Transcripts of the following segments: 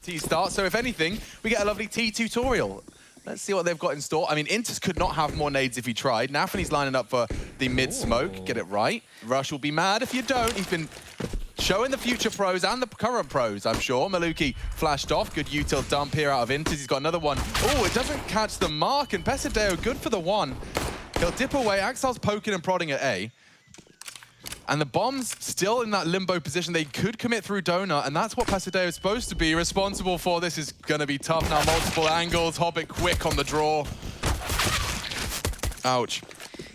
T start. So if anything, we get a lovely T tutorial. Let's see what they've got in store. I mean, Inters could not have more nades if he tried. nafany's lining up for the mid-smoke. Get it right. Rush will be mad if you don't. He's been showing the future pros and the current pros, I'm sure. Maluki flashed off. Good util dump here out of Inters. He's got another one. Oh, it doesn't catch the mark. And Pesadelo, good for the one. He'll dip away. Axel's poking and prodding at A. And the bomb's still in that limbo position. They could commit through Donut, and that's what Pesadelo is supposed to be responsible for. This is going to be tough now. Multiple angles. Hobbit quick on the draw. Ouch.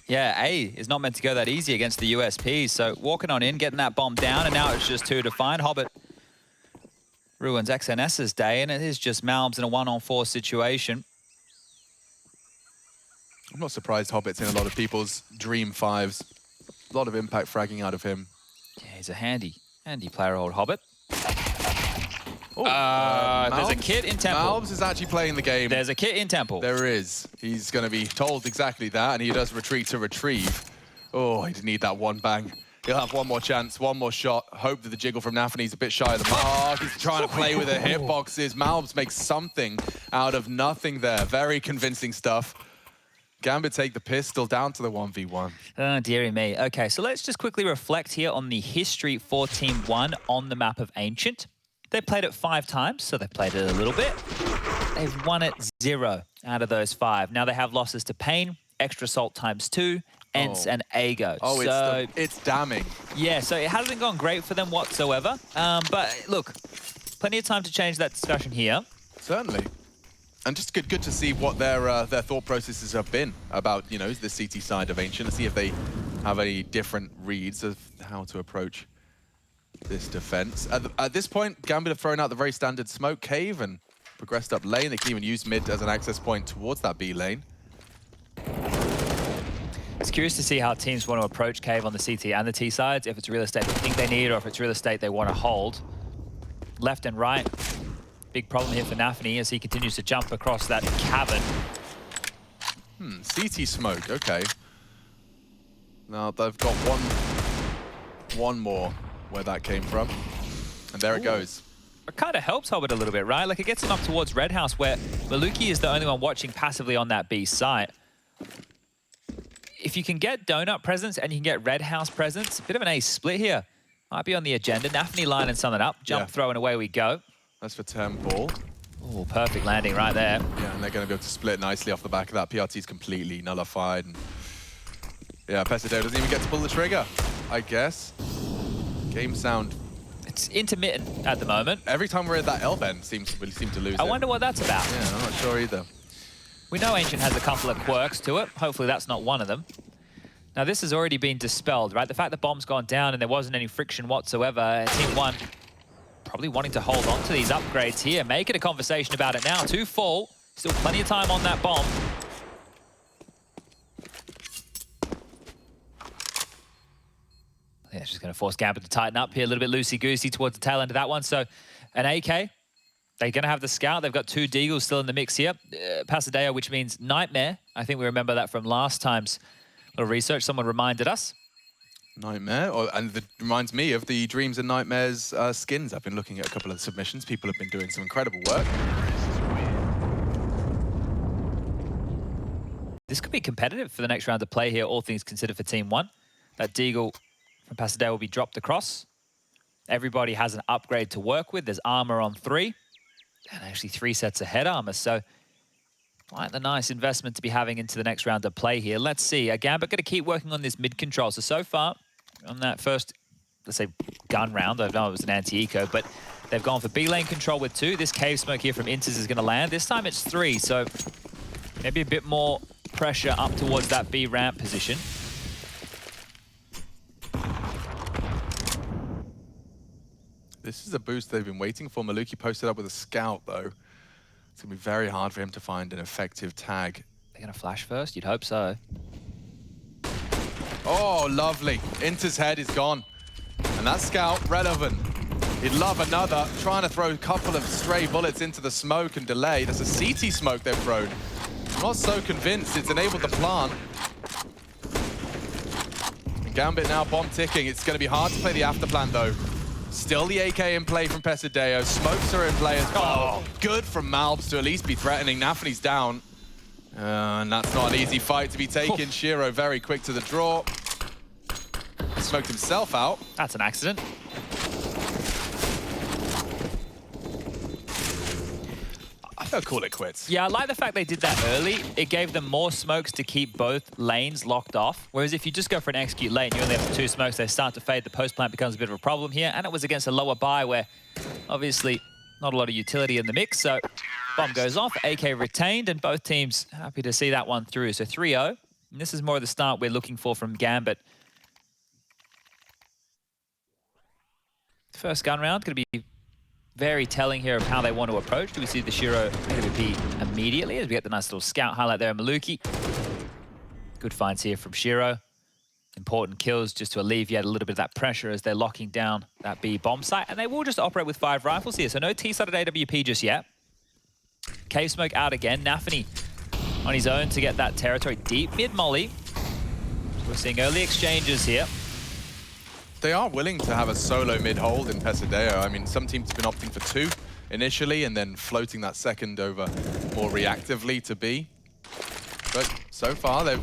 Yeah, A is not meant to go that easy against the USPs. So walking on in, getting that bomb down, and now it's just 2 to find. Hobbit ruins XNS's day, and it is just Malbs in a 1-on-4 situation. I'm not surprised Hobbit's in a lot of people's dream fives. A lot of impact fragging out of him. Yeah, he's a handy player, old Hobbit. Oh, there's a kit in Temple. Malbs is actually playing the game. There's a kit in Temple. There is. He's going to be told exactly that, and he does retreat to retrieve. Oh, he didn't need that one bang. He'll have one more chance, one more shot. Hope that the jiggle from nafany's a bit shy of the mark. He's trying to play with the hitboxes. Malbs makes something out of nothing there. Very convincing stuff. Gambit take the pistol down to the 1v1. Oh, dearie me. Okay, so let's just quickly reflect here on the history for TeamOne on the map of Ancient. They played it 5 times, so they played it a little bit. They've won it 0 out of those 5. Now they have losses to Pain, Extra Salt ×2, Ents, and Ago. Oh, so, it's damning. Yeah, so it hasn't gone great for them whatsoever. But look, plenty of time to change that discussion here. Certainly. And just good to see what their thought processes have been about, you know, the CT side of Ancient, and see if they have any different reads of how to approach this defense. At this point, Gambit have thrown out the very standard smoke cave and progressed up lane. They can even use mid as an access point towards that B lane. It's curious to see how teams want to approach cave on the CT and the T sides, if it's real estate they think they need or if it's real estate they want to hold. Left and right. Big problem here for nafany as he continues to jump across that cavern. CT smoke, okay. Now they've got one more where that came from. And there it goes. It kind of helps Hobbit a little bit, right? Like it gets him up towards Red House where Maluki is the only one watching passively on that B site. If you can get Donut presence and you can get Red House presence, a bit of an ace split here. Might be on the agenda. nafany lining something up. Jump, throw, and away we go. That's for Temple. Oh, perfect landing right there. Yeah, and they're going to be able to split nicely off the back of that. PRT's completely nullified. And yeah, Pesadelo doesn't even get to pull the trigger, I guess. Game sound. It's intermittent at the moment. Every time we're at that L-bend, we seem to lose it. I wonder what that's about. Yeah, I'm not sure either. We know Ancient has a couple of quirks to it. Hopefully that's not one of them. Now this has already been dispelled, right? The fact that bomb's gone down and there wasn't any friction whatsoever. TeamOne probably wanting to hold on to these upgrades here. Make it a conversation about it now. 2 fall. Still plenty of time on that bomb. Yeah, it's just going to force Gambit to tighten up here. A little bit loosey-goosey towards the tail end of that one. So an AK. They're going to have the scout. They've got 2 Deagles still in the mix here. Pesadelo, which means Nightmare. I think we remember that from last time's little research. Someone reminded us. Nightmare, and it reminds me of the Dreams and Nightmares skins. I've been looking at a couple of submissions. People have been doing some incredible work. This could be competitive for the next round of play here, all things considered for TeamOne. That Deagle from Pesadelo will be dropped across. Everybody has an upgrade to work with. There's armor on 3, and actually 3 sets of head armor. So quite the nice investment to be having into the next round of play here. Let's see. Gambit going to keep working on this mid control. So far, on that first, let's say, gun round, I know it was an anti-eco, but they've gone for B lane control with 2. This cave smoke here from Inters is going to land. This time it's 3, so maybe a bit more pressure up towards that B ramp position. This is a boost they've been waiting for. Maluki posted up with a scout, though. It's going to be very hard for him to find an effective tag. They're going to flash first? You'd hope so. Oh, lovely. Inter's head is gone. And that scout, relevant. He'd love another. Trying to throw a couple of stray bullets into the smoke and delay. There's a CT smoke they've thrown. I'm not so convinced it's enabled the plant. And Gambit now bomb ticking. It's going to be hard to play the after plan, though. Still the AK in play from Pesadelo. Smokes are in play as well. Good from Malbs to at least be threatening. nafany's down. And that's not an easy fight to be taken. Shiro very quick to the draw. Smoked himself out. That's an accident. They'll call it quits. Yeah, I like the fact they did that early. It gave them more smokes to keep both lanes locked off. Whereas if you just go for an execute lane, you only have 2 smokes, they start to fade. The post plant becomes a bit of a problem here. And it was against a lower buy where obviously not a lot of utility in the mix. So bomb goes off, AK retained, and both teams happy to see that one through. So 3-0. And this is more of the start we're looking for from Gambit. First gun round going to be very telling here of how they want to approach. Do we see the Shiro AWP immediately as we get the nice little scout highlight there in Maluki? Good finds here from Shiro. Important kills just to alleviate a little bit of that pressure as they're locking down that B bomb site. And they will just operate with 5 rifles here. So no T-sided AWP just yet. K-Smoke out again. nafany on his own to get that territory deep mid-molly. So we're seeing early exchanges here. They are willing to have a solo mid-hold in Pesadelo. I mean, some teams have been opting for 2 initially and then floating that second over more reactively to B. But so far, they've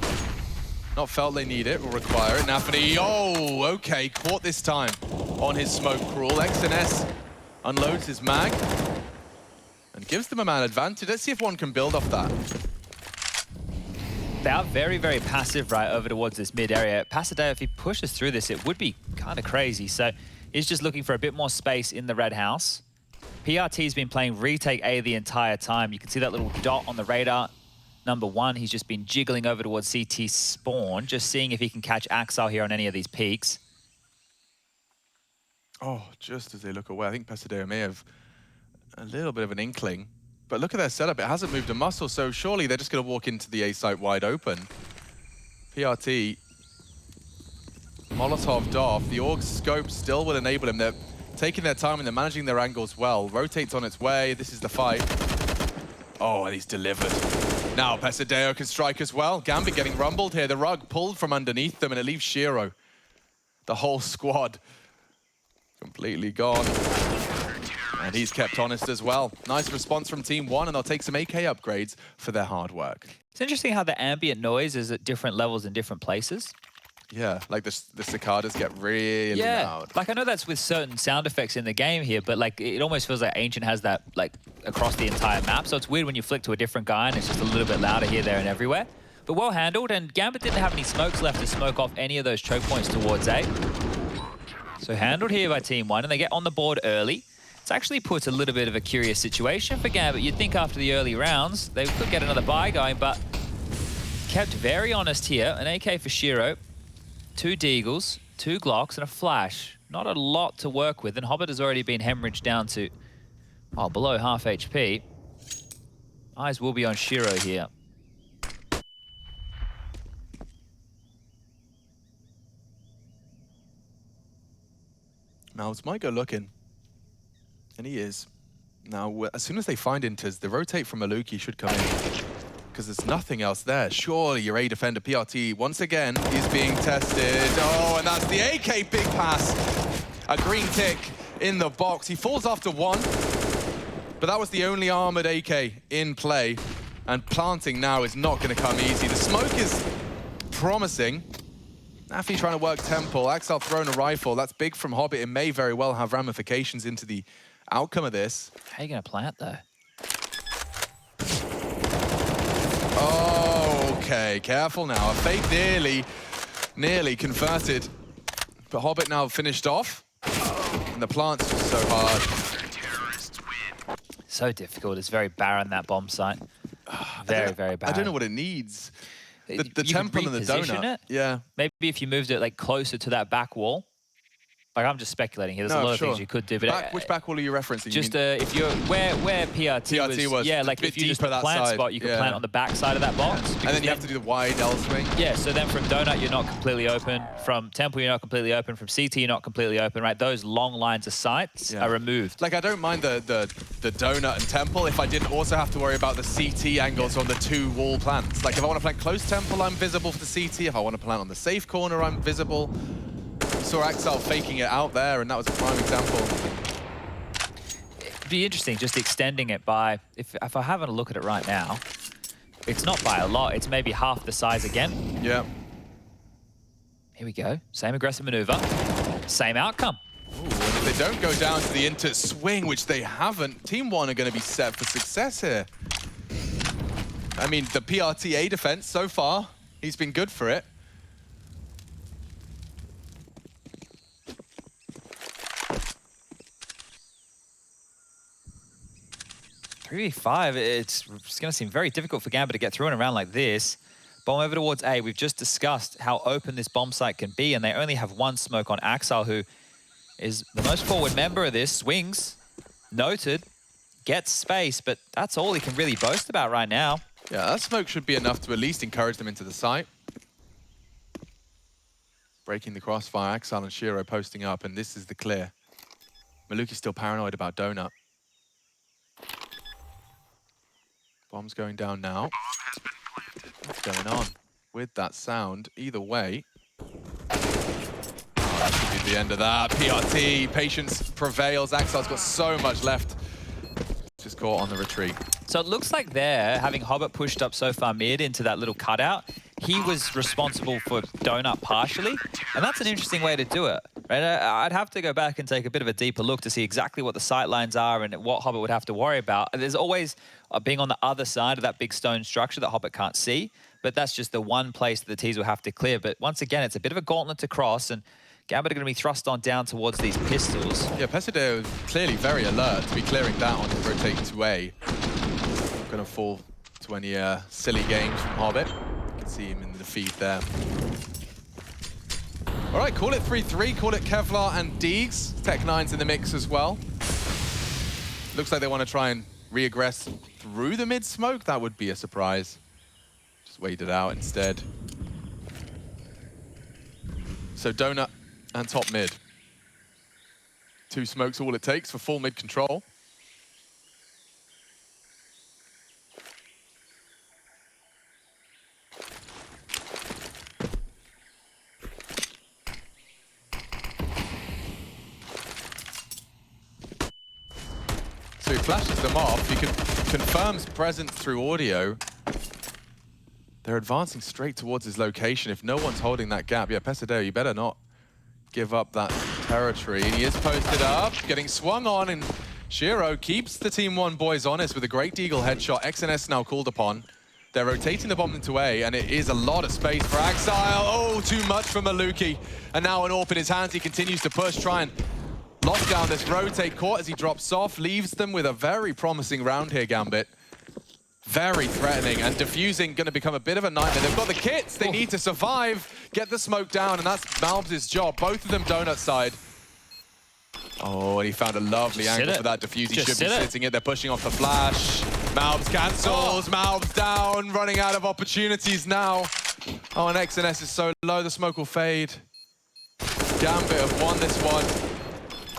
not felt they need it or require it. nafany, oh, okay, caught this time on his smoke crawl. XNS unloads his mag and gives them a man advantage. Let's see if one can build off that. They are very, very passive right over towards this mid area. Pesadelo, if he pushes through this, it would be kind of crazy. So he's just looking for a bit more space in the red house. PRT's been playing retake A the entire time. You can see that little dot on the radar. Number 1, he's just been jiggling over towards CT spawn, just seeing if he can catch Axel here on any of these peaks. Oh, just as they look away, I think Pesadelo may have a little bit of an inkling. But look at their setup, it hasn't moved a muscle, so surely they're just going to walk into the A site wide open. PRT, Molotov'd off, the AUG scope still will enable him. They're taking their time and they're managing their angles well. Rotates on its way, this is the fight. Oh, and he's delivered. Now Pesadelo can strike as well. Gambit getting rumbled here, the rug pulled from underneath them and it leaves Shiro. The whole squad completely gone. And he's kept honest as well. Nice response from TeamOne, and they'll take some AK upgrades for their hard work. It's interesting how the ambient noise is at different levels in different places. Yeah, like the cicadas get really loud. Like I know that's with certain sound effects in the game here, but like it almost feels like Ancient has that like across the entire map. So it's weird when you flick to a different guy and it's just a little bit louder here, there, and everywhere. But well handled, and Gambit didn't have any smokes left to smoke off any of those choke points towards A. So handled here by TeamOne, and they get on the board early. It's actually put a little bit of a curious situation for Gambit. You'd think after the early rounds, they could get another buy going, but kept very honest here. An AK for Shiro, 2 Deagles, 2 Glocks, and a Flash. Not a lot to work with, and Hobbit has already been hemorrhaged down to, oh, below half HP. Eyes will be on Shiro here. Malbs might go looking. And he is. Now, as soon as they find Inters, the rotate from Maluki should come in. Because there's nothing else there. Surely your A defender, PRT, once again, is being tested. Oh, and that's the AK big pass. A green tick in the box. He falls after 1. But that was the only armored AK in play. And planting now is not going to come easy. The smoke is promising. nafany trying to work temple. Axel throwing a rifle. That's big from Hobbit. It may very well have ramifications into the outcome of this. How are you going to plant, though? Oh, okay. Careful now. A fake nearly converted. But Hobbit now finished off. And the plant's just so hard. So difficult. It's very barren, that bomb site. Very, very barren. I don't know what it needs. The temple and the donut. It. Yeah. Maybe if you moved it like closer to that back wall. Like I'm just speculating here. There's a lot of things you could do. But which back wall are you referencing? Just if you're where PRT was, yeah, like if you just put a plant spot, you could plant on the back side of that box. And then you have to do the wide L swing. Yeah. So then from donut you're not completely open. From temple you're not completely open. From CT you're not completely open. Right. Those long lines of sights are removed. Like I don't mind the donut and temple if I didn't also have to worry about the CT angles on the 2 wall plants. Like if I want to plant close temple, I'm visible for the CT. If I want to plant on the safe corner, I'm visible. We saw Axel faking it out there, and that was a prime example. It'd be interesting just extending it by, if I have a look at it right now, it's not by a lot. It's maybe half the size again. Yeah. Here we go. Same aggressive maneuver. Same outcome. Ooh, and if they don't go down to the Inter swing, which they haven't, TeamOne are going to be set for success here. I mean, the PRTA defense so far, he's been good for it. $3v5, it's going to seem very difficult for Gambit to get through in a round like this. Bomb over towards A. We've just discussed how open this bomb site can be, and they only have one smoke on Axel, who is the most forward member of this. Swings, noted, gets space, but that's all he can really boast about right now. Yeah, that smoke should be enough to at least encourage them into the site. Breaking the crossfire, Axel and Shiro posting up, and this is the clear. Maluki's still paranoid about Donut. Bomb's going down now. What's going on with that sound? Either way, that should be the end of that. PRT, patience prevails. Axel's got so much left. Just caught on the retreat. So it looks like there, having Hobbit pushed up so far mid into that little cutout, he was responsible for Donut partially, and that's an interesting way to do it. Right? I'd have to go back and take a bit of a deeper look to see exactly what the sight lines are and what Hobbit would have to worry about. There's always being on the other side of that big stone structure that Hobbit can't see, but that's just the one place that the T's will have to clear. But once again, it's a bit of a gauntlet to cross, and Gambit are going to be thrust on down towards these pistols. Yeah, pesadelo is clearly very alert to be clearing that on to rotate to A. Not going to fall to any silly games from Hobbit. You can see him in the feed there. All right, call it 3-3, call it Kevlar and Deegs. Tech9's in the mix as well. Looks like they want to try and re-aggress through the mid-smoke. That would be a surprise. Just wait it out instead. So Donut and top mid. 2 smokes all it takes for full mid control. So he flashes them off. He confirms presence through audio. They're advancing straight towards his location. If no one's holding that gap, yeah, Pesadelo, you better not give up that territory. And he is posted up, getting swung on, and Shiro keeps the TeamOne boys honest with a great Deagle headshot. XNS now called upon. They're rotating the bomb into A, and it is a lot of space for Axile. Oh, too much for Maluki. And now an AWP in his hands. He continues to push, try and lock down this rotate. Caught as he drops off, leaves them with a very promising round here, Gambit. Very threatening, and defusing going to become a bit of a nightmare. They've got the kits, they need to survive, get the smoke down, and that's Malbs' job. Both of them Donut side. Oh, and he found a lovely angle for that defuse. He should be sitting it. They're pushing off the flash. Malbs cancels, Malbs down, running out of opportunities now. Oh, and XNS is so low, the smoke will fade. Gambit have won this one,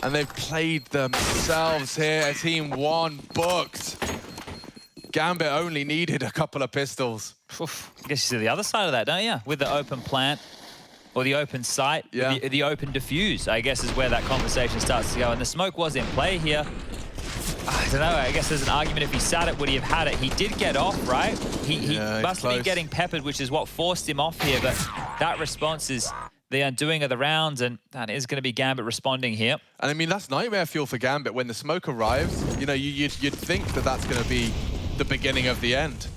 and they've played themselves here. TeamOne booked. Gambit only needed a couple of pistols. Oof. I guess you see the other side of that, don't you? With the open plant, or the open site, yeah. the open diffuse, I guess, is where that conversation starts to go. And the smoke was in play here. I don't know, I guess there's an argument if he sat it, would he have had it? He did get off, right? He must have been getting peppered, which is what forced him off here. But that response is the undoing of the rounds, and that is going to be Gambit responding here. And I mean, that's nightmare fuel for Gambit. When the smoke arrives, you know, you'd think that that's going to be the beginning of the end.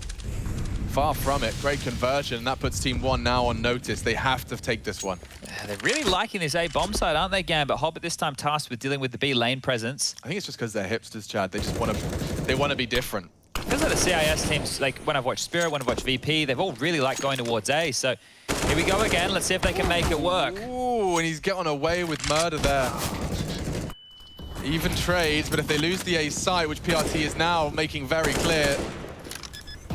Far from it. Great conversion. That puts TeamOne now on notice. They have to take this one. Yeah, they're really liking this A bomb side, aren't they, Gambit? Hobbit this time tasked with dealing with the B lane presence. I think it's just because they're hipsters, Chad. They just want to be different. Because of the CIS teams, like when I've watched Spirit, when I've watched VP, they've all really liked going towards A. So here we go again. Let's see if they can make it work. Ooh, and he's getting away with murder there. Even trades, but if they lose the A site, which PRT is now making very clear,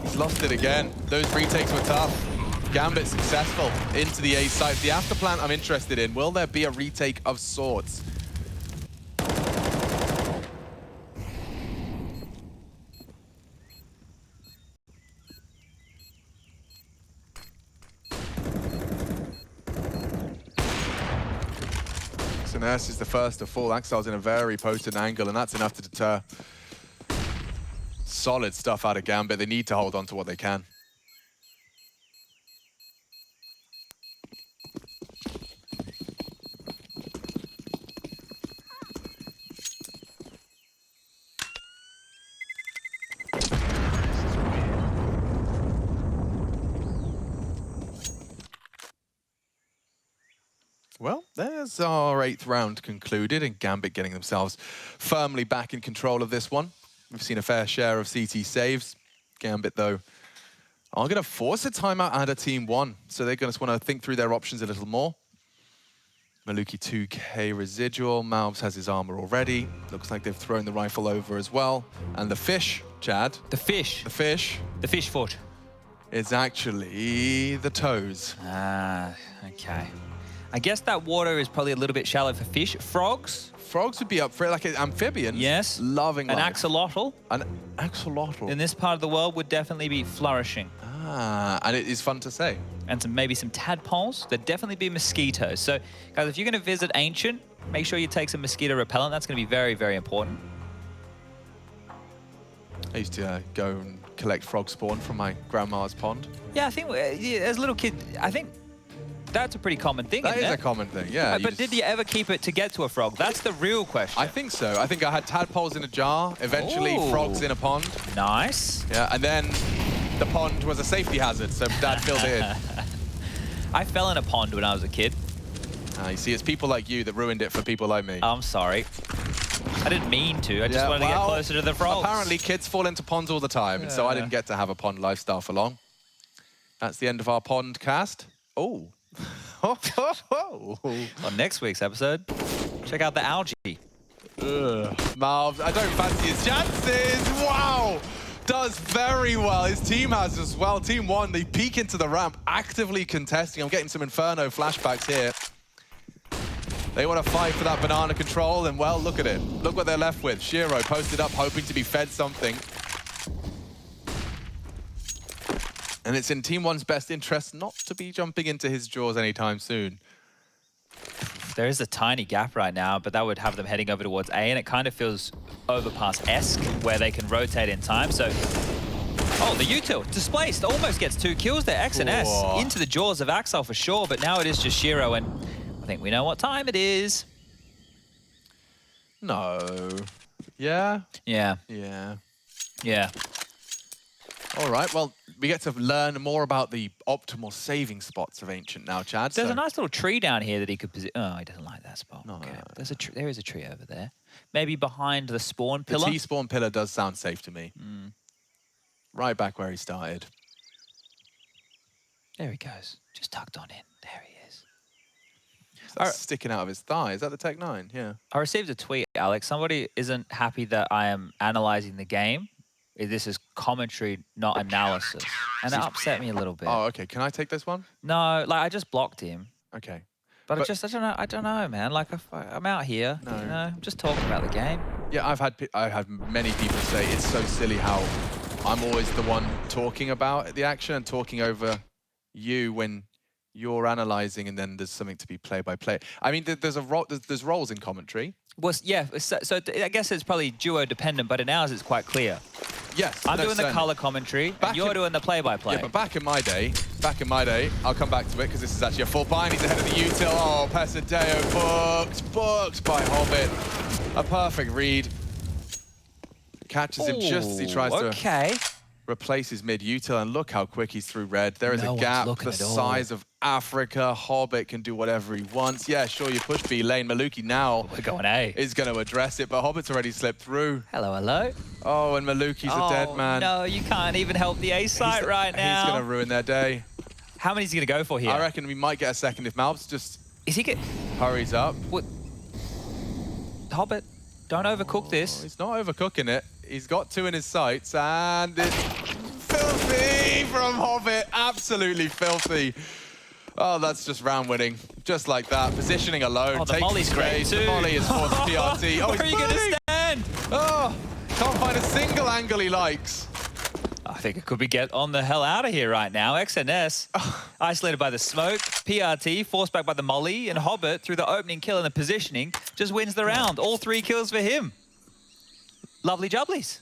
he's lost it again. Those retakes were tough. Gambit successful into the A site. The after plant I'm interested in. Will there be a retake of sorts? X&S is the first to fall. Axel's in a very potent angle, and that's enough to deter. Solid stuff out of Gambit. They need to hold on to what they can. Well, there's our 8th round concluded, and Gambit getting themselves firmly back in control of this one. We've seen a fair share of CT saves. Gambit, though, are going to force a timeout and a TeamOne, so they're going to want to think through their options a little more. Maluki 2k residual. Malves has his armor already. Looks like they've thrown the rifle over as well. And the fish, Chad. The fish. The fish. The fish foot. Is actually the toes. Ah, okay. I guess that water is probably a little bit shallow for fish. Frogs? Frogs would be up for it, like amphibians. Yes. Loving An life. axolotl? An axolotl. In this part of the world would definitely be flourishing. Ah, and it is fun to say. And maybe some tadpoles. There'd definitely be mosquitoes. So, guys, if you're going to visit Ancient, make sure you take some mosquito repellent. That's going to be very, very important. I used to go and collect frog spawn from my grandma's pond. Yeah, I think as a little kid, I think that's a pretty common thing. That is a common thing, yeah. But did you ever keep it to get to a frog? That's the real question. I think so. I think I had tadpoles in a jar, eventually frogs in a pond. Nice. Yeah, and then the pond was a safety hazard, so Dad filled it in. I fell in a pond when I was a kid. You see, it's people like you that ruined it for people like me. I'm sorry. I didn't mean to. I just wanted to get closer to the frogs. Apparently, kids fall into ponds all the time, and so I didn't get to have a pond lifestyle for long. That's the end of our pond cast. Oh. On next week's episode, check out the algae. Malves, I don't fancy his chances. Wow. Does very well. His team has as well. TeamOne, they peek into the ramp, actively contesting. I'm getting some Inferno flashbacks here. They want to fight for that banana control, and well, look at it. Look what they're left with. Shiro posted up, hoping to be fed something. And it's in TeamOne's best interest not to be jumping into his jaws anytime soon. There is a tiny gap right now, but that would have them heading over towards A, and it kind of feels overpass-esque, where they can rotate in time. So, oh, the util displaced, almost gets 2 kills there. X&S into the jaws of Axel for sure, but now it is just Shiro, and I think we know what time it is. No. Yeah? Yeah. Yeah. Yeah. All right, well, we get to learn more about the optimal saving spots of Ancient now, Chad. There's a nice little tree down here that he could position. Oh, he doesn't like that spot. No. Okay. There is a tree over there. Maybe behind the spawn pillar? The T-spawn pillar does sound safe to me. Right back where he started. There he goes. Just tucked on in. There he is. That's sticking out of his thigh. Is that the Tech 9? Yeah. I received a tweet, Alex. Somebody isn't happy that I am analyzing the game. This is commentary, not analysis. And that upset me a little bit. Oh, okay. Can I take this one? No, like I just blocked him. Okay. But I don't know, man. Like I'm out here, you know, I'm just talking about the game. Yeah, I've had many people say it's so silly how I'm always the one talking about the action and talking over you when you're analyzing, and then there's something to be play by play. I mean, there's roles in commentary. Well, yeah. So I guess it's probably duo dependent, but in ours it's quite clear. Yes, I'm doing the color commentary, and you're doing the play-by-play. Yeah, but back in my day, I'll come back to it because this is actually a full buy. He's ahead of the util. Oh, pesadelo booked by Hobbit. A perfect read. Catches him just as he tries to replace his mid-util, and look how quick he's through red. There is a gap the size of Africa. Hobbit can do whatever he wants. Yeah, sure, you push B lane. Maluki now we're going A. Is going to address it, but Hobbit's already slipped through. Hello, hello. Oh, and Maluki's a dead man. No, you can't even help the A site right now. He's going to ruin their day. How many is he going to go for here? I reckon we might get a second if Malves just hurries up. What? Hobbit, don't overcook this. He's not overcooking it. He's got 2 in his sights, and it's filthy from Hobbit. Absolutely filthy. Oh, that's just round winning. Just like that. Positioning alone. Oh, the Molly's great too. The Molly is forced PRT. Oh, where are you going to stand? Oh, can't find a single angle he likes. think it could be get on the hell out of here right now. XNS, isolated by the smoke. PRT, forced back by the molly. And Hobbit, through the opening kill and the positioning, just wins the round. All 3 kills for him. Lovely jubblies.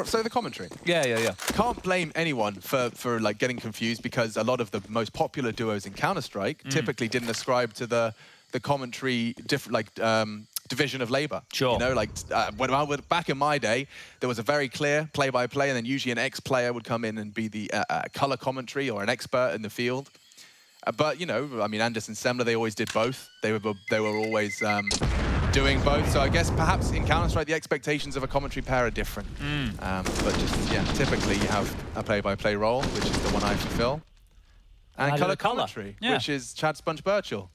So the commentary. Yeah. Can't blame anyone for like getting confused, because a lot of the most popular duos in Counter-Strike typically didn't ascribe to the commentary division of labor. Sure. You know, like back in my day, there was a very clear play-by-play, and then usually an ex-player would come in and be the color commentary or an expert in the field. But you know, I mean, Anders and Semler, they always did both. They were always doing both. So I guess perhaps in Counter-Strike, the expectations of a commentary pair are different. But just, yeah, typically you have a play-by-play role, which is the one I fulfill. And color commentary, which is Chad Sponge Birchall.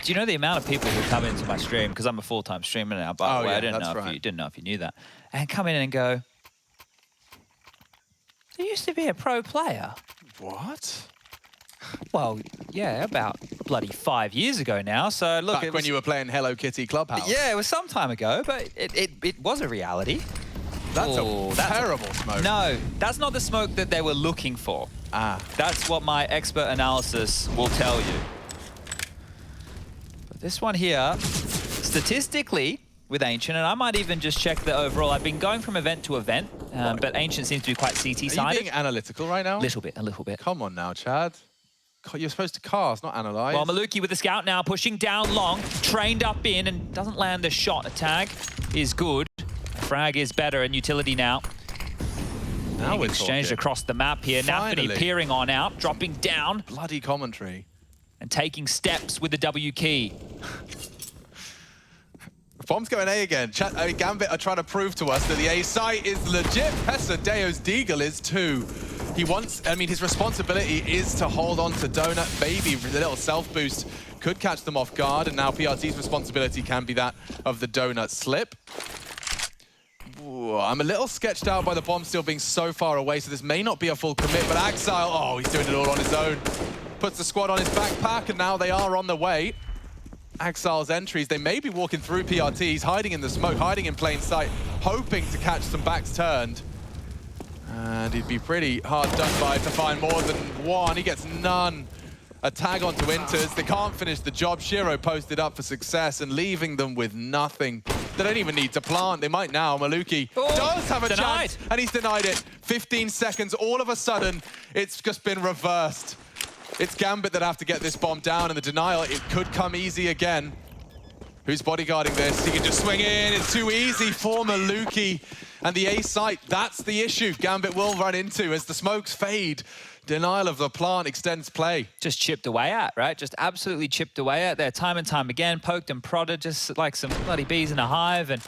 Do you know the amount of people who come into my stream, because I'm a full-time streamer now, by the way, I didn't know if you knew that, and come in and go, there used to be a pro player. What? Well, yeah, about bloody 5 years ago now. So look, Back when you were playing Hello Kitty Clubhouse. Yeah, it was some time ago, but it was a reality. That's terrible smoke. No, that's not the smoke that they were looking for. That's what my expert analysis will tell you. But this one here, statistically, with Ancient, and I might even just check the overall. I've been going from event to event, but Ancient seems to be quite CT-sided. Are you being analytical right now? A little bit. Come on now, Chad. You're supposed to cast, not analyze. Well, Maluki with the scout now, pushing down long, trained up in, and doesn't land the shot. A tag is good. A frag is better, and utility now. Now we're exchanged across the map here. Nafany peering on out, dropping down. Bloody commentary. And taking steps with the W key. Bomb's going A again. Gambit are trying to prove to us that the A site is legit. Pesadeo's Deagle is too. He wants, I mean, his responsibility is to hold on to Donut. Maybe the little self-boost could catch them off guard, and now PRT's responsibility can be that of the Donut slip. Ooh, I'm a little sketched out by the bomb still being so far away, so this may not be a full commit, but Axile, oh, he's doing it all on his own. Puts the squad on his backpack, and now they are on the way. Axile's entries, they may be walking through PRT. He's hiding in the smoke, hiding in plain sight, hoping to catch some backs turned. And he'd be pretty hard done by to find more than one. He gets none. A tag onto Inters. They can't finish the job. Shiro posted up for success and leaving them with nothing. They don't even need to plant. They might now. Maluki does have a chance, and he's denied it. 15 seconds. All of a sudden, it's just been reversed. It's Gambit that have to get this bomb down, and the denial, it could come easy again. Who's bodyguarding this? He can just swing in. It's too easy for Maluki. And the A site, that's the issue Gambit will run into as the smokes fade. Denial of the plant extends play. Just chipped away at, right? Just absolutely chipped away at there time and time again. Poked and prodded just like some bloody bees in a hive. And,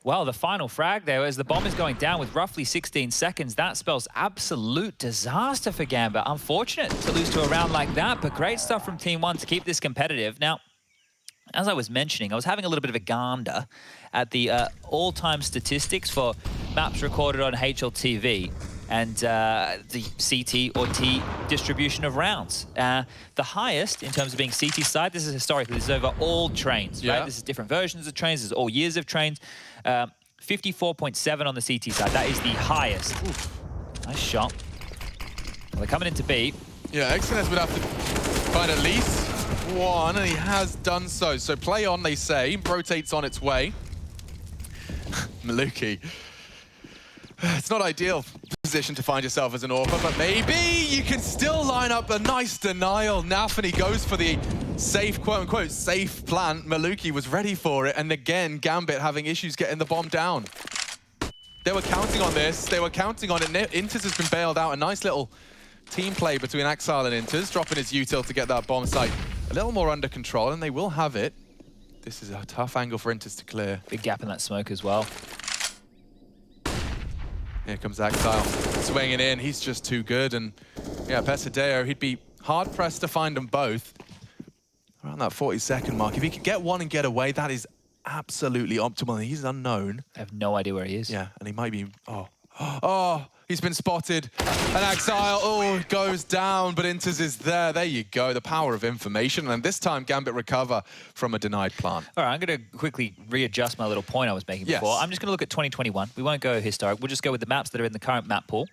well, the final frag there as the bomb is going down with roughly 16 seconds. That spells absolute disaster for Gambit. Unfortunate to lose to a round like that, but great stuff from TeamOne to keep this competitive. Now, as I was mentioning, I was having a little bit of a gander at the all-time statistics for maps recorded on HLTV and the CT or T distribution of rounds. The highest, in terms of being CT side, this is historically, this is over all trains, right? This is different versions of trains, this is all years of trains. 54.7 on the CT side, that is the highest. Oof. Nice shot. Well, they're coming into B. Yeah, XNS would have to find at least one, and he has done so. So play on, they say. Rotates on its way. Maluki. It's not ideal position to find yourself as an AWPer, but maybe you can still line up a nice denial. Nafany goes for the safe, quote-unquote, safe plant. Maluki was ready for it, and again, Gambit having issues getting the bomb down. They were counting on this. They were counting on it. Inters has been bailed out. A nice little team play between Axile and Inters, dropping his util to get that bomb site a little more under control, and they will have it. This is a tough angle for Inters to clear. Big gap in that smoke as well. Here comes Axile, swinging in. He's just too good, and yeah, Pesadeo, he'd be hard-pressed to find them both. Around that 40-second mark. If he could get one and get away, that is absolutely optimal. He's unknown. I have no idea where he is. Yeah, and he might be, oh, he's been spotted. And Axile, goes down, but Inters is there. There you go, the power of information. And this time, Gambit recover from a denied plant. All right, I'm going to quickly readjust my little point I was making before. I'm just going to look at 2021. We won't go historic. We'll just go with the maps that are in the current map pool.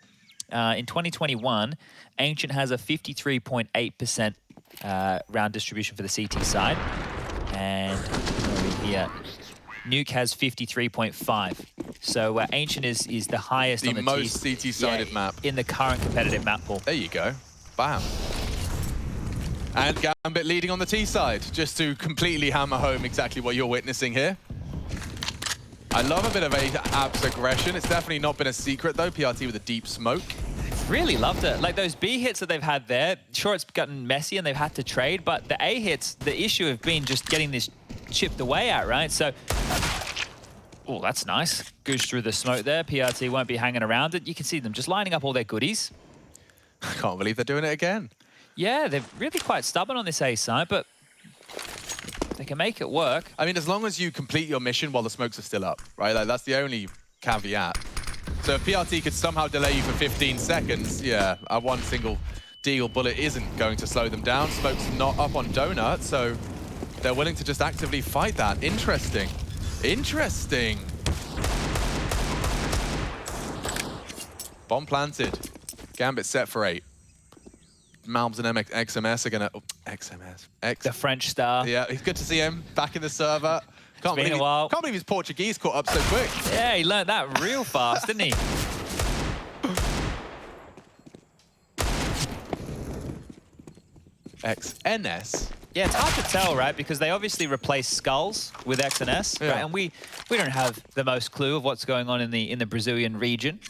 in 2021, Ancient has a 53.8% round distribution for the CT side. And over here, Nuke has 53.5. So Ancient is the highest on the most CT-sided map in the current competitive map pool. There you go. Bam. And Gambit leading on the T side, just to completely hammer home exactly what you're witnessing here. I love a bit of Abs aggression. It's definitely not been a secret, though. PRT with a deep smoke. Really loved it. Like those B hits that they've had there, sure, it's gotten messy and they've had to trade, but the A hits, the issue have been just getting this chipped away at, right? So, oh, that's nice. Goose through the smoke there. PRT won't be hanging around it. You can see them just lining up all their goodies. I can't believe they're doing it again. Yeah, they're really quite stubborn on this A side, but they can make it work. I mean, as long as you complete your mission while the smokes are still up, right? Like, that's the only caveat. So if PRT could somehow delay you for 15 seconds, yeah, one single deagle bullet isn't going to slow them down. Smoke's not up on Donut, so they're willing to just actively fight that. Interesting. Interesting. Bomb planted. Gambit set for 8. Malbs and XMS are gonna... Oh, XMS. The French star. Yeah, it's good to see him back in the server. It's been a while. Can't believe his Portuguese caught up so quick. Yeah, he learned that real fast, didn't he? XNS? Yeah, it's hard to tell, right? Because they obviously replaced skulls with XNS, yeah. right? And we don't have the most clue of what's going on in the Brazilian region,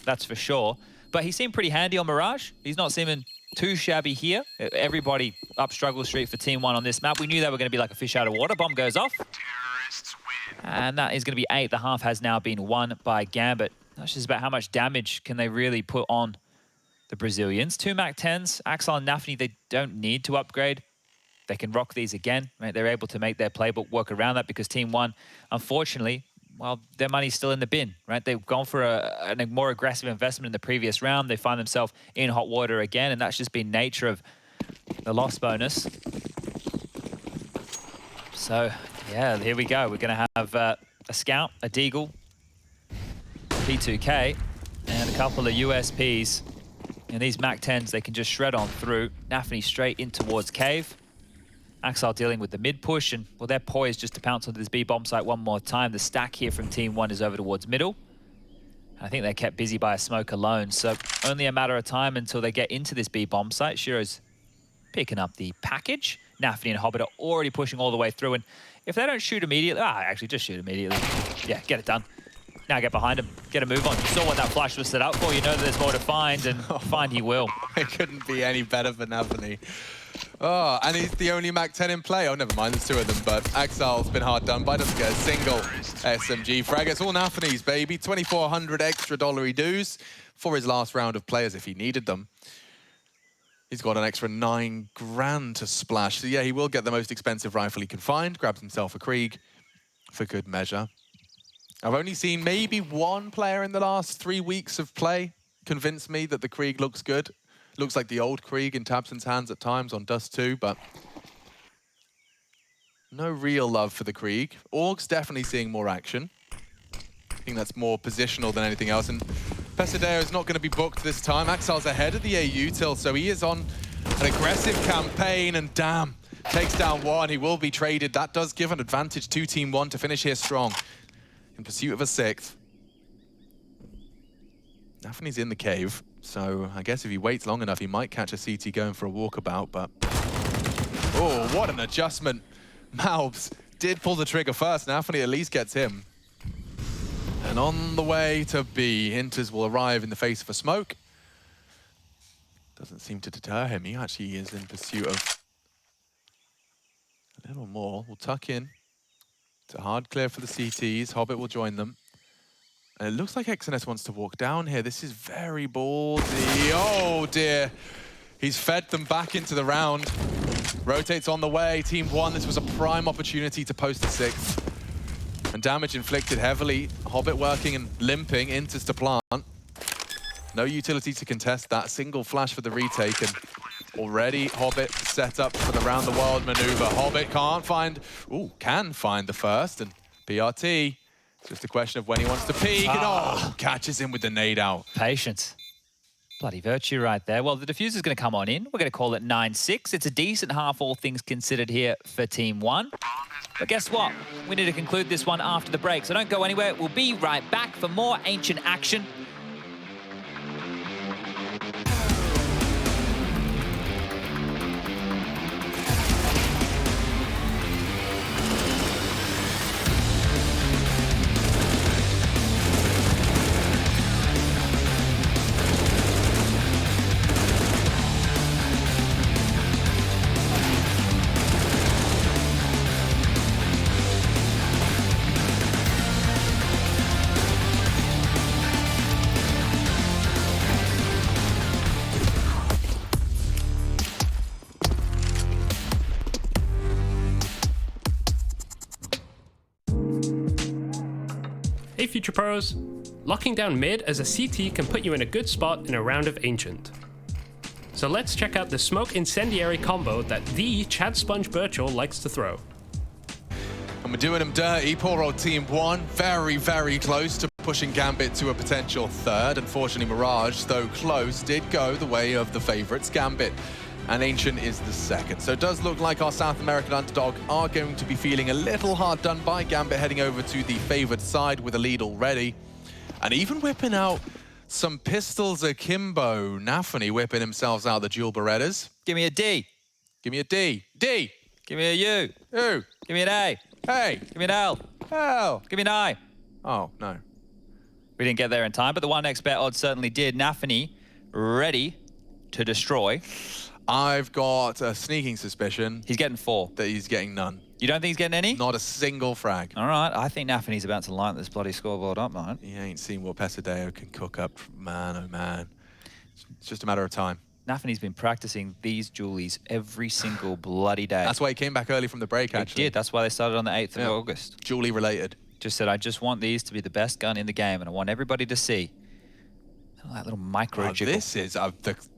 that's for sure. But he seemed pretty handy on Mirage. He's not seeming too shabby here. Everybody up struggle street for TeamOne on this map. We knew they were going to be like a fish out of water. Bomb goes off. And that is going to be 8. The half has now been won by Gambit. That's just about how much damage can they really put on the Brazilians. 2 MAC-10s. Axel and nafany, they don't need to upgrade. They can rock these again. Right? They're able to make their playbook work around that because TeamOne, unfortunately, well, their money's still in the bin, right? They've gone for a more aggressive investment in the previous round. They find themselves in hot water again, and that's just been nature of the loss bonus. So, yeah, here we go. We're going to have a Scout, a Deagle, P2K, and a couple of USPs. And these MAC-10s, they can just shred on through. nafany straight in towards Cave. Axel dealing with the mid push, and well, they're poised just to pounce onto this B bomb site one more time. The stack here from TeamOne is over towards middle. I think they're kept busy by a smoke alone, so only a matter of time until they get into this B bomb site. Shiro's picking up the package. nafany and Hobbit are already pushing all the way through, and if they don't shoot immediately, actually just shoot immediately. Yeah, get it done. Now get behind him, get a move on. You saw what that flash was set up for. You know that there's more to find, and find he will. It couldn't be any better for nafany. Oh, and he's the only MAC-10 in play. Oh, never mind, there's 2 of them, but Axel's been hard done by. Doesn't get a single SMG frag. It's all nafany's, baby. 2,400 extra dollary dues for his last round of players if he needed them. He's got an extra 9 grand to splash. So yeah, he will get the most expensive rifle he can find. Grabs himself a Krieg for good measure. I've only seen maybe 1 player in the last 3 weeks of play convince me that the Krieg looks good. Looks like the old Krieg in tabseN's hands at times on Dust 2, but no real love for the Krieg. Org's definitely seeing more action. I think that's more positional than anything else. And Pesadelo is not going to be booked this time. Axel's ahead of the AU till, so he is on an aggressive campaign, and damn, takes down 1. He will be traded. That does give an advantage to TeamOne to finish here strong in pursuit of a 6th. nafany's in the cave, so I guess if he waits long enough, he might catch a CT going for a walkabout, but... Oh, what an adjustment. Malbs did pull the trigger first. nafany at least gets him. And on the way to B, Inters will arrive in the face of a smoke. Doesn't seem to deter him. He actually is in pursuit of a little more. We'll tuck in. It's a hard clear for the CTs. Hobbit will join them. And it looks like XNS wants to walk down here. This is very ballsy. Oh, dear. He's fed them back into the round. Rotates on the way. TeamOne, this was a prime opportunity to post a 6th. And damage inflicted heavily. Hobbit working and limping. Inters to plant. No utility to contest that. Single flash for the retake. And already Hobbit set up for the round the world maneuver. Hobbit can find the first. And PRT, it's just a question of when he wants to peek. And catches him with the nade out. Patience. Bloody virtue right there. Well, the diffuser's going to come on in. We're going to call it 9-6. It's a decent half, all things considered, here for Team1. But guess what? We need to conclude this one after the break, so don't go anywhere. We'll be right back for more Ancient action. Hey Future Pros! Locking down mid as a CT can put you in a good spot in a round of Ancient. So let's check out the Smoke Incendiary combo that the Chad Sponge Birchall likes to throw. And we're doing them dirty. Poor old Team1. Very, very close to pushing Gambit to a potential third. Unfortunately, Mirage, though close, did go the way of the favorites, Gambit. And Ancient is the second. So it does look like our South American underdog are going to be feeling a little hard done by. Gambit heading over to the favored side with a lead already. And even whipping out some pistols akimbo. Nafany whipping himself out the dual Berettas. Give me a D. Give me a D. D. Give me a U. U. Give me an A. Hey. Give me an L. L. Give me an I. Oh, no. We didn't get there in time, but the 1x bet odds certainly did. Nafany ready to destroy. I've got a sneaking suspicion He's getting 4. that he's getting none. You don't think he's getting any? Not a single frag. All right, I think Nafany's about to light this bloody scoreboard up, mate. He ain't seen what Pesadelo can cook up. Man, oh man. It's just a matter of time. Nafany's been practicing these dualies every single bloody day. That's why he came back early from the break, actually. He did. That's why they started on the 8th of August. Julie related. Just said, I just want these to be the best gun in the game, and I want everybody to see. Oh, that little micro jiggle. This is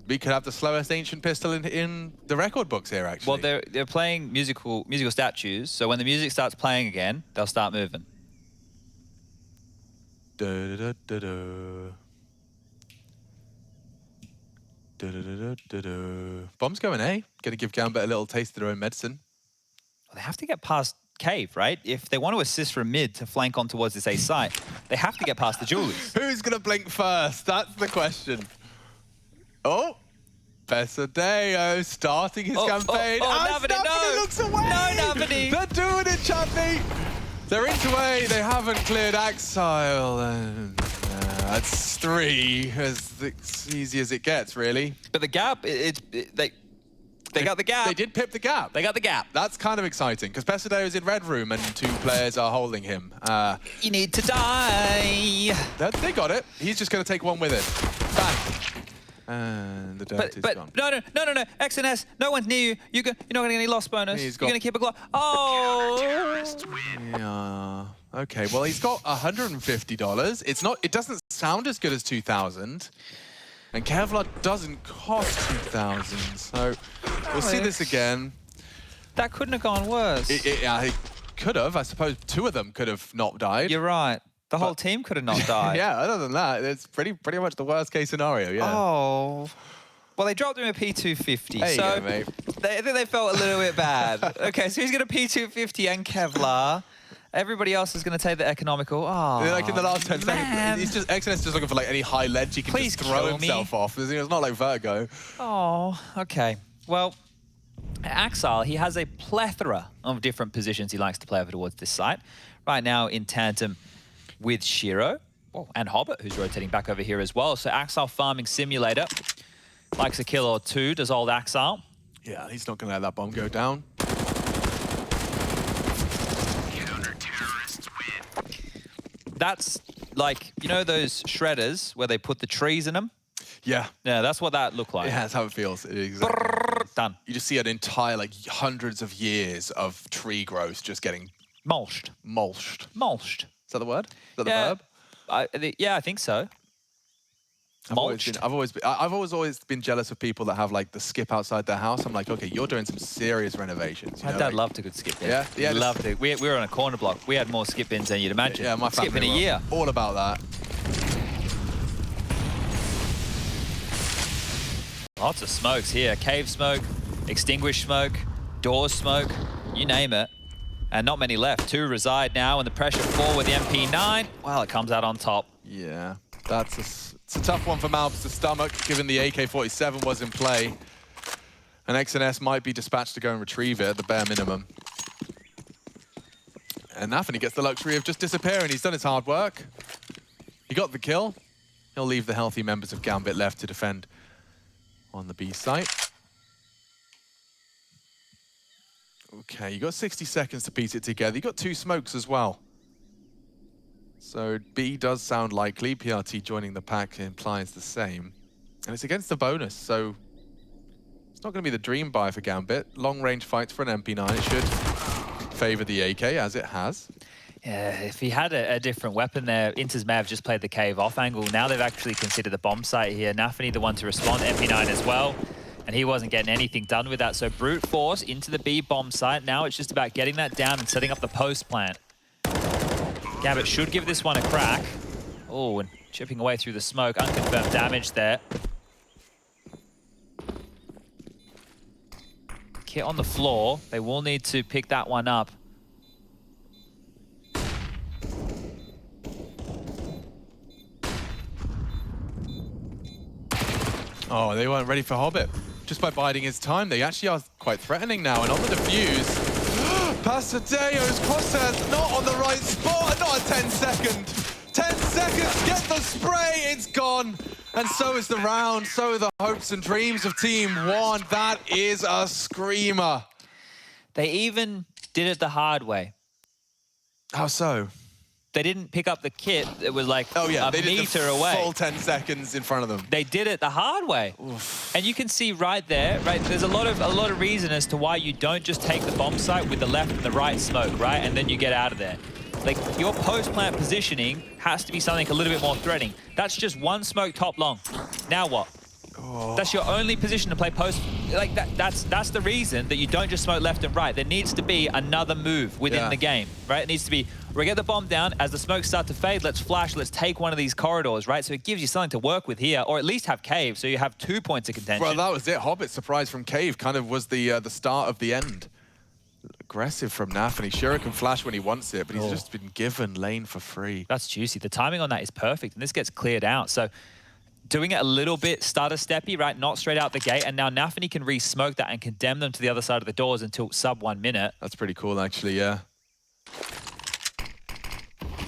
we could have the slowest Ancient pistol in the record books here, actually. Well, they're playing musical statues, so when the music starts playing again, they'll start moving. Da, da, da, da, da. Bomb's going A. Going to give Gambit a little taste of their own medicine. Well, they have to get past Cave, right? If they want to assist from mid to flank on towards this A site, they have to get past the Julies. Who's going to blink first? That's the question. Oh, Pesadelo starting his campaign. Nafany, no! Looks away! No, Nafany! They're doing it, Chutney! They're into A. They haven't cleared Exile. And that's 3. As easy as it gets, really. But the gap, they got the gap. They did pip the gap. They got the gap. That's kind of exciting, because Pesadelo is in red room and 2 players are holding him. You need to die. They got it. He's just going to take one with it. Bang. And the dirt is gone. No. XNS, no one's near you. You're not going to get any loss bonus. You're going to keep a glock. Oh. Yeah. Okay, well, he's got $150. It doesn't sound as good as 2,000. And Kevlar doesn't cost 2,000, so we'll see this again. That couldn't have gone worse. It could have. I suppose 2 of them could have not died. You're right. The whole team could have not died. Yeah, other than that, it's pretty much the worst case scenario, yeah. Oh. Well, they dropped him a P250, there you so go, mate. I think they felt a little bit bad. Okay, so he's going to P250 and Kevlar. Everybody else is going to take the economical. Oh, like in the last 10 man. seconds, XNS just looking for like any high ledge he can Please just throw kill himself me. off. It's not like Virgo. Oh, okay. Well, Axile, he has a plethora of different positions he likes to play over towards this site. Right now in tandem with Shiro and Hobbit, who's rotating back over here as well. So Axile farming simulator. Likes a kill or 2, does old Axile. Yeah, he's not going to let that bomb go down. That's like, you know those shredders where they put the trees in them? Yeah. Yeah, that's what that looked like. Yeah, that's how it feels. Exactly. Done. You just see an entire, like, hundreds of years of tree growth just getting Mulched. mulched. Mulched. Is that the word? Is that the Yeah. verb? Yeah, I think so. I've always been jealous of people that have like the skip outside their house. I'm like, okay, you're doing some serious renovations. My dad loved a good skip bin. Yeah? Yeah, He loved it. We were on a corner block. We had more skip bins than you'd imagine. Yeah, my family skip in a were year. all about that. Lots of smokes here. Cave smoke, extinguished smoke, door smoke, you name it. And not many left. 2 reside now, and the pressure 4 with the MP9. Well, it comes out on top. Yeah, it's a tough one for Malbs to stomach, given the AK-47 was in play. And XNS might be dispatched to go and retrieve it at the bare minimum. And nafany gets the luxury of just disappearing. He's done his hard work. He got the kill. He'll leave the healthy members of Gambit left to defend on the B site. Okay, you got 60 seconds to piece it together. You got 2 smokes as well. So B does sound likely. PRT joining the pack implies the same. And it's against the bonus, so it's not going to be the dream buy for Gambit. Long-range fights for an MP9. It should favor the AK, as it has. Yeah, if he had a different weapon there, Inters may have just played the cave off angle. Now they've actually considered the bomb site here. nafany the one to respond, MP9 as well. And he wasn't getting anything done with that. So brute force into the B bomb site. Now it's just about getting that down and setting up the post plant. Gambit should give this one a crack. Oh, and chipping away through the smoke. Unconfirmed damage there. Kit on the floor. They will need to pick that one up. Oh, they weren't ready for Hobbit. Just by biding his time, they actually are quite threatening now. And on the defuse, Pesadelo's crosshairs not on the right spot. Not a 10-second. 10 seconds, get the spray, it's gone. And so is the round, so are the hopes and dreams of TeamOne. That is a screamer. They even did it the hard way. How so? They didn't pick up the kit. It was like a they meter did the away. Full 10 seconds in front of them. They did it the hard way. Oof. And you can see right there, right? There's a lot of reason as to why you don't just take the bomb site with the left and the right smoke, right? And then you get out of there. Like, your post-plant positioning has to be something a little bit more threatening. That's just one smoke top long. Now what? Oh. That's your only position to play post. Like, that's the reason that you don't just smoke left and right. There needs to be another move within the game, right? It needs to be, we get the bomb down, as the smokes start to fade, let's flash, let's take one of these corridors, right? So it gives you something to work with here, or at least have cave, so you have 2 points of contention. Well, that was it. Hobbit's surprise from cave kind of was the start of the end. Aggressive from nafany. Shiro can flash when he wants it, but he's just been given lane for free. That's juicy. The timing on that is perfect, and this gets cleared out. So doing it a little bit stutter-steppy, right? Not straight out the gate, and now nafany can re-smoke that and condemn them to the other side of the doors until sub 1 minute. That's pretty cool, actually, yeah.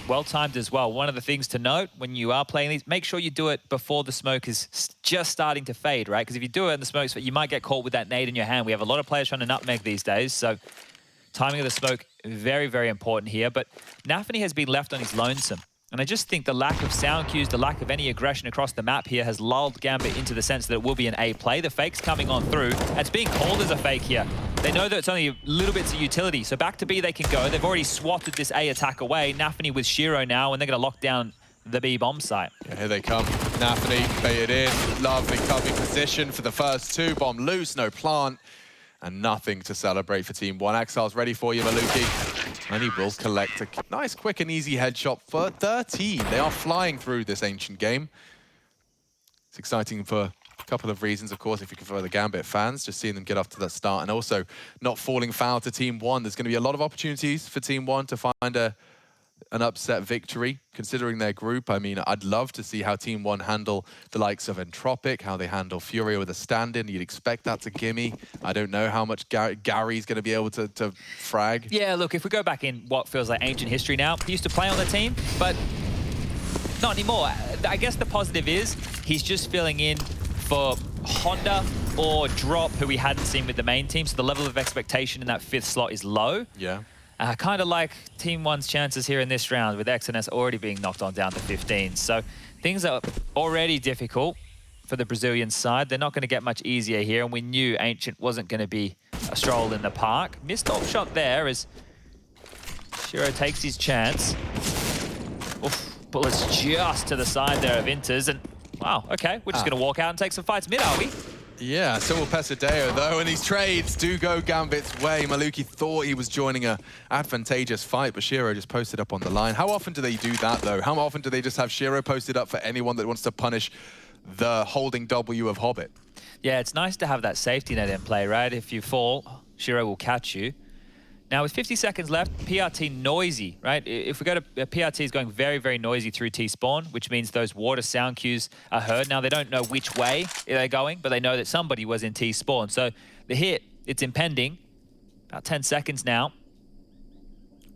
Well-timed as well. One of the things to note when you are playing these, make sure you do it before the smoke is just starting to fade, right? Because if you do it and the smoke's, you might get caught with that nade in your hand. We have a lot of players trying to nutmeg these days, so timing of the smoke, very, very important here. But nafany has been left on his lonesome. And I just think the lack of sound cues, the lack of any aggression across the map here has lulled Gambit into the sense that it will be an A play. The fake's coming on through. It's being called as a fake here. They know that it's only little bits of utility. So back to B they can go. They've already swatted this A attack away. nafany with Shiro now, and they're going to lock down the B bomb site. Yeah, here they come. nafany baited in. Lovely covering position for the first 2. Bomb loose, no plant. And nothing to celebrate for TeamOne. Exile's ready for you, Maluki. And he will collect a nice, quick and easy headshot for 13. They are flying through this ancient game. It's exciting for a couple of reasons, of course, if you prefer the Gambit fans, just seeing them get off to that start. And also not falling foul to TeamOne. There's going to be a lot of opportunities for TeamOne to find an upset victory, considering their group. I mean, I'd love to see how TeamOne handle the likes of Entropic, how they handle Furia with a stand-in. You'd expect that's a gimme. I don't know how much Gary's going to be able to frag. Yeah, look, if we go back in what feels like ancient history now, he used to play on the team, but not anymore. I guess the positive is he's just filling in for Honda or Drop, who we hadn't seen with the main team, so the level of expectation in that 5th slot is low. Yeah. Kind of like TeamOne's chances here in this round with XNS already being knocked on down to 15. So things are already difficult for the Brazilian side. They're not going to get much easier here, and we knew Ancient wasn't going to be a stroll in the park. Missed off shot there as Shiro takes his chance. Oof, bullets just to the side there of Inters, and wow, okay, we're just going to walk out and take some fights mid, are we? Yeah, so will Pesadelo, though, and these trades do go Gambit's way. Maluki thought he was joining a advantageous fight, but Shiro just posted up on the line. How often do they do that, though? How often do they just have Shiro posted up for anyone that wants to punish the holding W of Hobbit? Yeah, it's nice to have that safety net in play, right? If you fall, Shiro will catch you. Now, with 50 seconds left, PRT noisy, right? If we go to PRT is going very, very noisy through T-spawn, which means those water sound cues are heard. Now, they don't know which way they're going, but they know that somebody was in T-spawn. So the hit, it's impending. About 10 seconds now.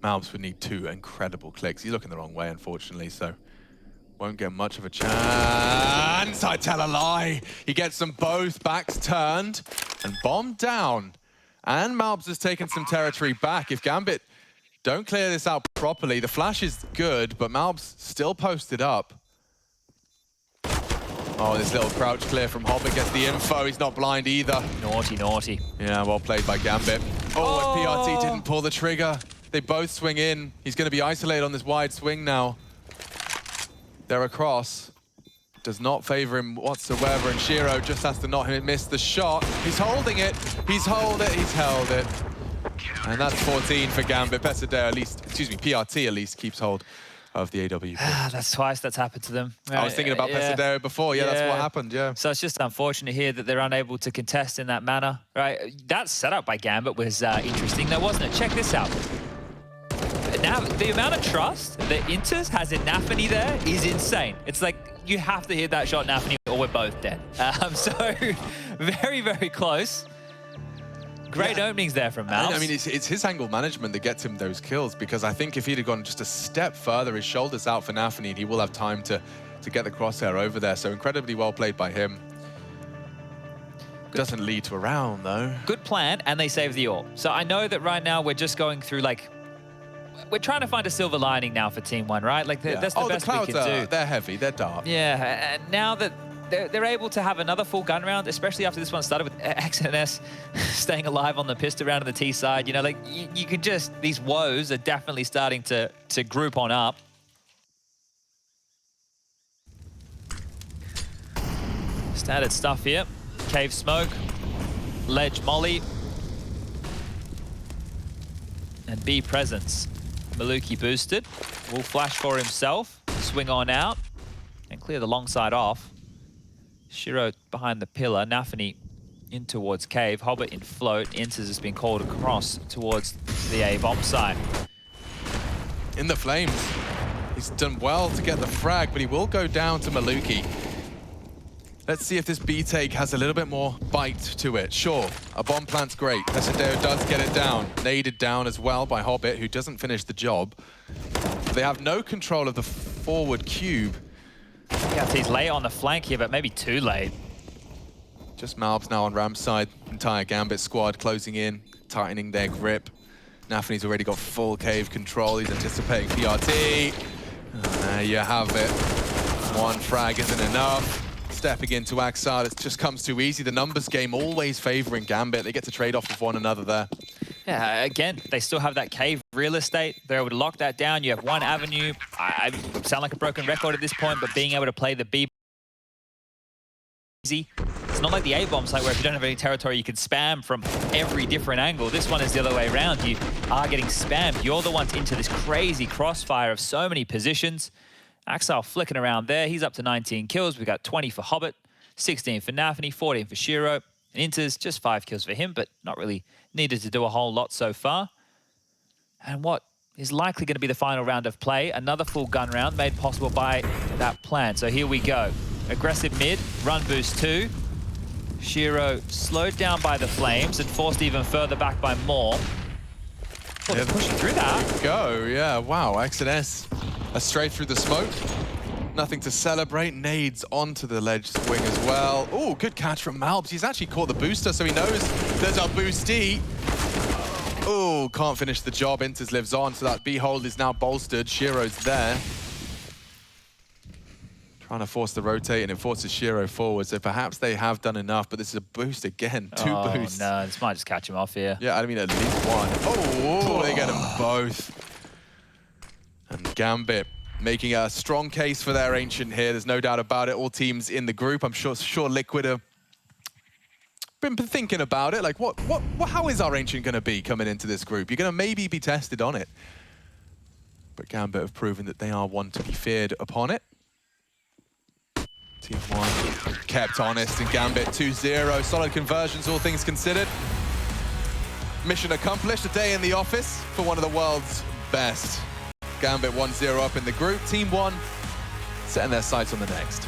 Malbs would need 2 incredible clicks. He's looking the wrong way, unfortunately, so won't get much of a chance. I tell a lie. He gets them both, backs turned, and bombed down. And Malbs has taken some territory back. If Gambit don't clear this out properly, the flash is good, but Malbs still posted up. Oh, this little crouch clear from Hobbit gets the info. He's not blind either. Naughty, naughty. Yeah, well played by Gambit. Oh, and PRT didn't pull the trigger. They both swing in. He's going to be isolated on this wide swing now. They're across. Does not favor him whatsoever, and Shiro just has to not miss the shot. He's holding it. He's held it. He's held it. And that's 14 for Gambit. Pesadelo at least, excuse me, PRT at least keeps hold of the AWP. That's twice that's happened to them. I was thinking about Pesadelo before. Yeah, that's what happened, yeah. So it's just unfortunate here that they're unable to contest in that manner, right? That setup by Gambit was interesting, though, wasn't it? Check this out. Now, the amount of trust that Inters has in nafany there is insane. It's like, you have to hit that shot, nafany, or we're both dead. So, very, very close. Great openings there from Malbs. I mean, it's his angle management that gets him those kills, because I think if he'd have gone just a step further, his shoulder's out for nafany, and he will have time to get the crosshair over there. So incredibly well played by him. Doesn't lead to a round, though. Good plan, and they save the AWP. So I know that right now we're just going through, like, we're trying to find a silver lining now for Team1, right? Like, that's the best we can do. They're heavy, they're dark. Yeah, and now that they're able to have another full gun round, especially after this one started with XNS staying alive on the pistol round on the T side, you know, like, you can just, these woes are definitely starting to group on up. Standard stuff here. Cave smoke, ledge molly, and B presence. Maluki boosted, will flash for himself, swing on out, and clear the long side off. Shiro behind the pillar, nafany in towards cave, Hobbit in float, Inters has been called across towards the A bomb site. In the flames. He's done well to get the frag, but he will go down to Maluki. Let's see if this B take has a little bit more bite to it. Sure, a bomb plant's great. Pesadelo does get it down. Naded down as well by Hobbit, who doesn't finish the job. They have no control of the forward cube. Yeah, he's late on the flank here, but maybe too late. Just Malbs now on Ram's side. Entire Gambit squad closing in, tightening their grip. nafany's already got full cave control. He's anticipating PRT. There you have it. One frag isn't enough. Stepping into Axar, it just comes too easy. The numbers game always favoring Gambit. They get to trade off with one another there. Yeah, again, they still have that cave real estate. They're able to lock that down. You have one avenue. I sound like a broken record at this point, but being able to play the B easy. It's not like the A-bomb site where if you don't have any territory, you can spam from every different angle. This one is the other way around. You are getting spammed. You're the ones into this crazy crossfire of so many positions. Axar flicking around there. He's up to 19 kills. We got 20 for Hobbit, 16 for nafany, 14 for Shiro. And Inters, just 5 kills for him, but not really needed to do a whole lot so far. And what is likely going to be the final round of play, another full gun round made possible by that plan. So here we go. Aggressive mid, run boost 2. Shiro slowed down by the flames and forced even further back by more. Oh, they're pushing through that. Go, yeah, wow, XNS. Straight through the smoke. Nothing to celebrate. Nades onto the ledge swing as well. Oh, good catch from Malbs. He's actually caught the booster, so he knows there's a boosty. Oh, can't finish the job. Inters lives on, so that B hold is now bolstered. Shiro's there. Trying to force the rotate, and it forces Shiro forward, so perhaps they have done enough, but this is a boost again. Two boosts. Oh, no, this might just catch him off here. Yeah, I mean, at least one. Oh, they get them both. And Gambit making a strong case for their Ancient here. There's no doubt about it. All teams in the group. I'm sure Liquid have been thinking about it. Like, how is our Ancient going to be coming into this group? You're going to maybe be tested on it. But Gambit have proven that they are one to be feared upon it. TeamOne kept honest in Gambit 2-0. Solid conversions, all things considered. Mission accomplished, a day in the office for one of the world's best. Gambit 1-0 up in the group. TeamOne setting their sights on the next.